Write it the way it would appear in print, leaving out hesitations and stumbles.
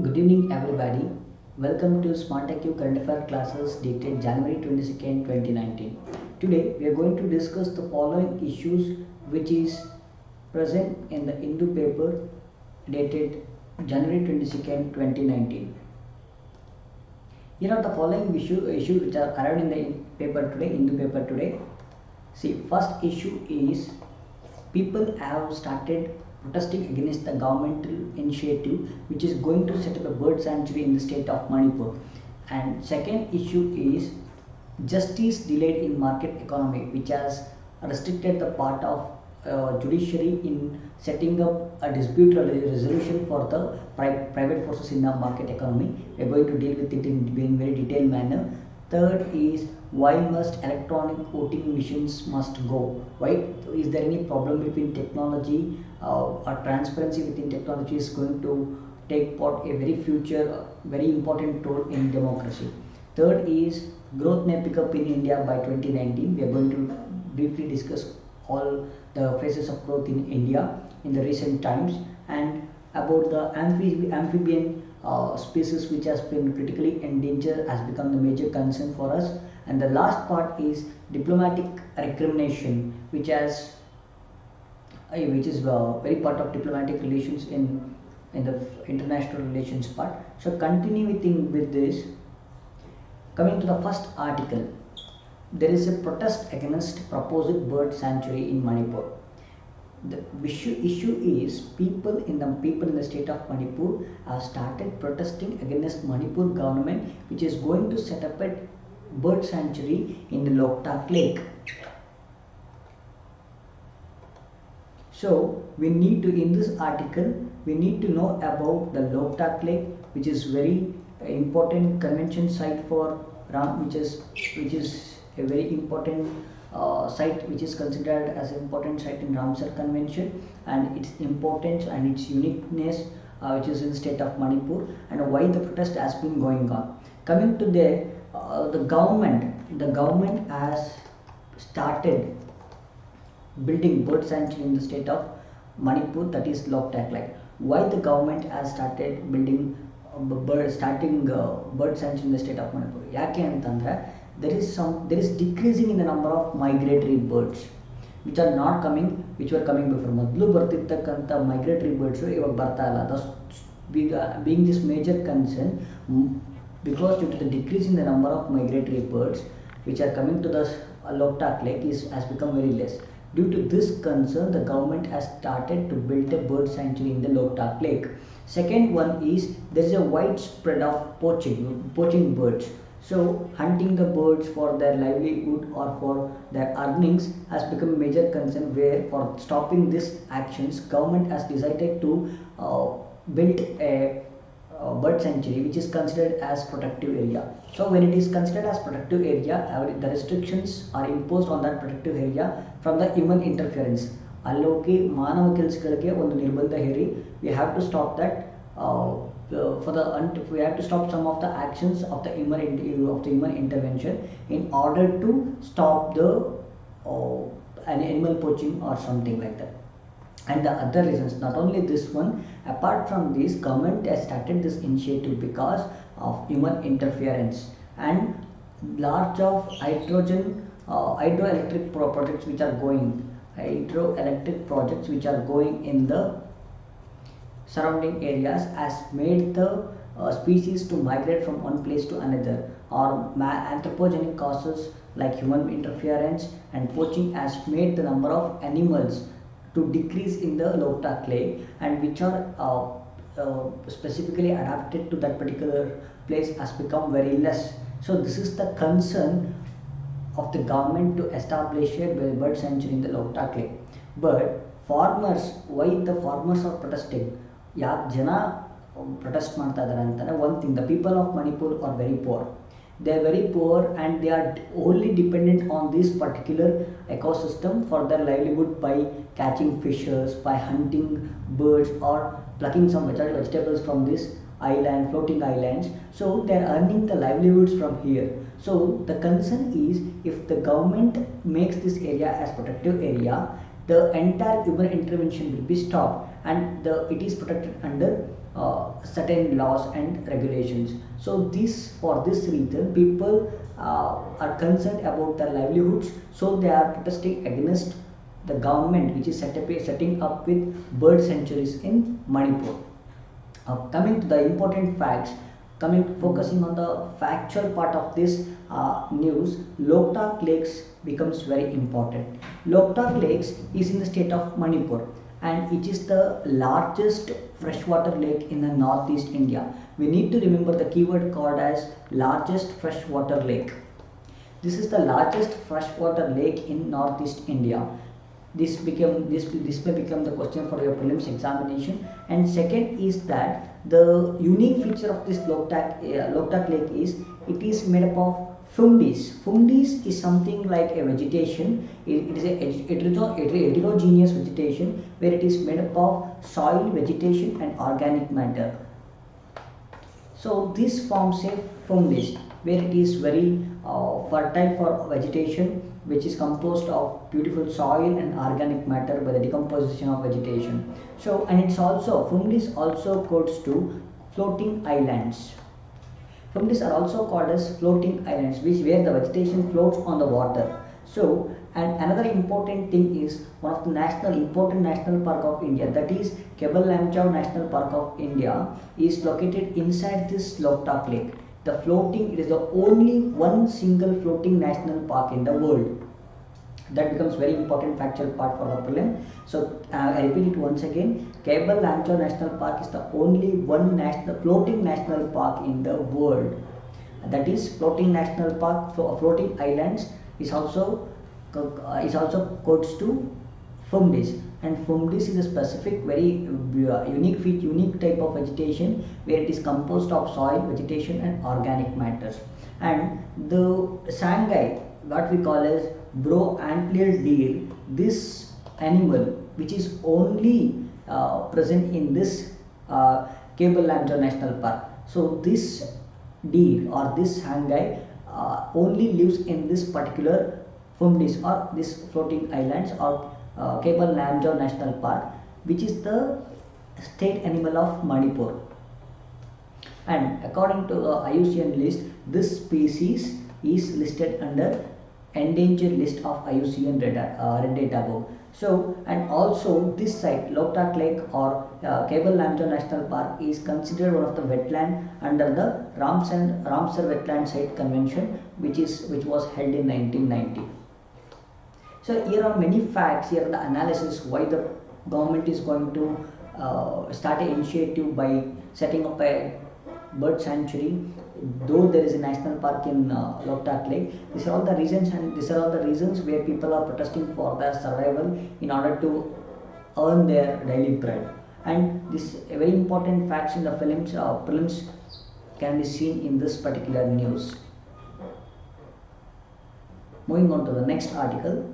Good evening, everybody. Welcome to smartiq current affair classes dated January 22nd, 2019. Today, we are going to discuss the following issues which is present in the Hindu paper dated January 22nd, 2019. Here are the following issues which are arrived in the paper today, Hindu paper today. See, first issue is people have started protesting against the governmental initiative which is going to set up a bird sanctuary in the state of Manipur. And second issue is justice delayed in market economy, which has restricted the part of judiciary in setting up a dispute resolution for the private forces in the market economy. We are going to deal with it in very detailed manner. Third is why must electronic voting machines must go? Why is there any problem between technology or transparency within technology is going to take part a very future, very important role in democracy. Third is growth may pick up in India by 2019. We are going to briefly discuss all the phases of growth in India in the recent times and about the amphibian species which has been critically endangered has become the major concern for us. And the last part is diplomatic recrimination, which is very part of diplomatic relations in the international relations part. So continuing with this, coming to the first article, there is a protest against proposed bird sanctuary in Manipur. The issue is people in the state of Manipur have started protesting against Manipur government, which is going to set up a bird sanctuary in the Loktak Lake. So we need to, in this article, we need to know about the Loktak Lake, which is very important convention site for Ram, which is a very important site which is considered as an important site in Ramsar Convention, and its importance and its uniqueness which is in the state of Manipur, and why the protest has been going on. Coming to there, the government has started building bird sanctuary in the state of Manipur, that is Loktak Lake. Why the government has started building bird sanctuary in the state of Manipur? Yake antandre there is decreasing in the number of migratory birds which were coming before. ಮೊದಲು ಬರ್ತಿರ್ತಕ್ಕಂಥ migratory birds ಇವಾಗ ಬರ್ತಾ ಇಲ್ಲ. Thus being this major concern, because due to the decrease in the number of migratory birds which are coming to the Loktak Lake has become very less. Due to this concern, the government has started to build a bird sanctuary in the Loktak Lake. Second one is there is a widespread of poaching birds. So hunting the birds for their livelihood or for their earnings has become a major concern, where for stopping these actions, government has decided to build a bird sanctuary which is considered as protective area. So when it is considered as protective area, the restrictions are imposed on that protective area from the human interference. Alloki ಮಾನವ ಕೆಲಸಗಳಿಗೆ ಒಂದು ನಿರ್ಬಂಧ ಹೇರಿ, we have to stop that we have to stop some of the actions of the human intervention in order to stop the animal poaching or something like that. And the other reasons, not only this one, apart from this, government has started this initiative because of human interference and large of hydroelectric projects which are going in the surrounding areas has made the species to migrate from one place to another, or anthropogenic causes like human interference and poaching has made the number of animals to decrease in the Loktak Lake, and which are specifically adapted to that particular place has become very less. So this is the concern of the government to establish a bird sanctuary in the Loktak Lake. But farmers, why the farmers are protesting? ಯಾಕೆ ಜನ protest ಮಾಡ್ತಾ ಇದ್ದಾರೆ ಅಂತಂದರೆ, one thing, the people of Manipur are very poor. They are very poor and they are only dependent on this particular ecosystem for their livelihood by catching fishes, by hunting birds, or plucking some vegetables from this floating islands. So they are earning the livelihoods from here. So the concern is, if the government makes this area as protective area, the entire human intervention will be stopped, and it is protected under certain laws and regulations. So for this reason people are concerned about their livelihoods, so they are protesting against the government which is setting up with bird sanctuaries in Manipur. Coming to the important facts, focusing on the factual part of this news, Loktak Lakes becomes very important. Loktak Lakes is in the state of Manipur, and it is the largest freshwater lake in the northeast India. We need to remember the keyword called as largest freshwater lake. This is the largest freshwater lake in northeast India. This may become the question for your prelims examination. And second is that the unique feature of this Loktak lake is it is made up of fungus. Fungus is something like a vegetation. It is a heterogeneous vegetation where it is made up of soil, vegetation and organic matter. So this forms a fungus where it is very fertile for vegetation, which is composed of beautiful soil and organic matter by the decomposition of vegetation. So, and it's also, fungus also codes to floating islands. Fungus are also called as floating islands, where the vegetation floats on the water. So, and another important thing is one of the important national park of India, that is Kebal Lamjaw National Park of India, is located inside this Loktak Lake. It is the only one single floating national park in the world. That becomes very important factual part for the prelim. So I repeat it once again. Kebal Lamjaw National Park is the only one floating national park in the world. That is floating national park. Floating islands is also codes to FUMDIS, and FUMDIS is a specific very unique type of vegetation where it is composed of soil, vegetation and organic matters. And the Sangai, what we call as bro-antlered deer, this animal which is only present in this Kebal Lamjaw National Park. So this deer or this Sangai only lives in this particular FUMDIS or this floating islands or Kebal Lamjaw National Park, which is the state animal of Manipur. And according to the IUCN list, this species is listed under endangered list of IUCN Red Data Book. So, and also this site, Loktak Lake or Kebal Lamjaw National Park, is considered one of the wetland under the Ramsar Wetland Site Convention, which was held in 1990. So here are many facts, here are the analysis why the government is going to start an initiative by setting up a bird sanctuary, though there is a national park in Loktak Lake. These are all the reasons, and these are all the reasons where people are protesting for their survival in order to earn their daily bread. And this very important facts in the prelims can be seen in this particular news. Moving on to the next article.